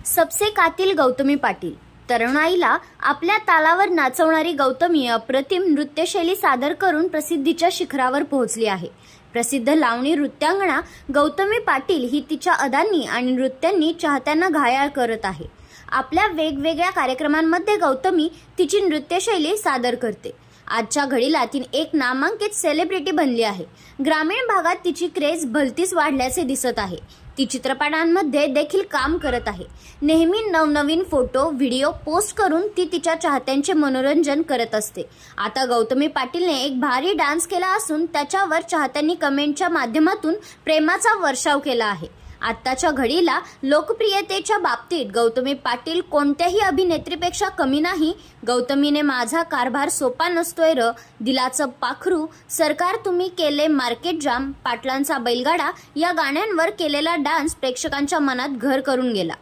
सबसे कातिल गौतमी पाटील. तरुणाईला आपल्या तालावर नाचवणारी गौतमी अप्रतिम नृत्यशैली सादर करून प्रसिद्धीच्या शिखरावर पोहोचली आहे. प्रसिद्ध लावणी नृत्यांगना गौतमी पाटील ही तिच्या अदांनी आणि नृत्यांनी चाहत्यांना घायाळ करत आहे. आपल्या वेगवेगळ्या कार्यक्रमांमध्ये गौतमी तिची नृत्यशैली सादर करते. आजच्या घडीला ती एक नामांकित सेलिब्रिटी बनली आहे. ग्रामीण भागात तिची क्रेज भलतीच वाढल्याचे दिसत आहे. ती चित्रपटांमध्ये देखील काम करत आहे. नेहमी नवनवीन फोटो व्हिडिओ पोस्ट करून ती तिच्या चाहत्यांचे मनोरंजन करत असते. आता गौतमी पाटीलने एक भारी डान्स केला असून त्याच्यावर चाहत्यांनी कमेंटच्या माध्यमातून प्रेमाचा वर्षाव केला आहे. आत्ताच्या घडीला लोकप्रियतेच्या बाबतीत गौतमी पाटील कोणत्याही अभिनेत्रीपेक्षा कमी नाही. गौतमीने माझा कारभार सोपा नसतोय र, दिलाचं पाखरू, सरकार तुम्ही केले मार्केट जाम, पाटलांचा बैलगाडा या गाण्यांवर केलेला डान्स प्रेक्षकांच्या मनात घर करून गेला.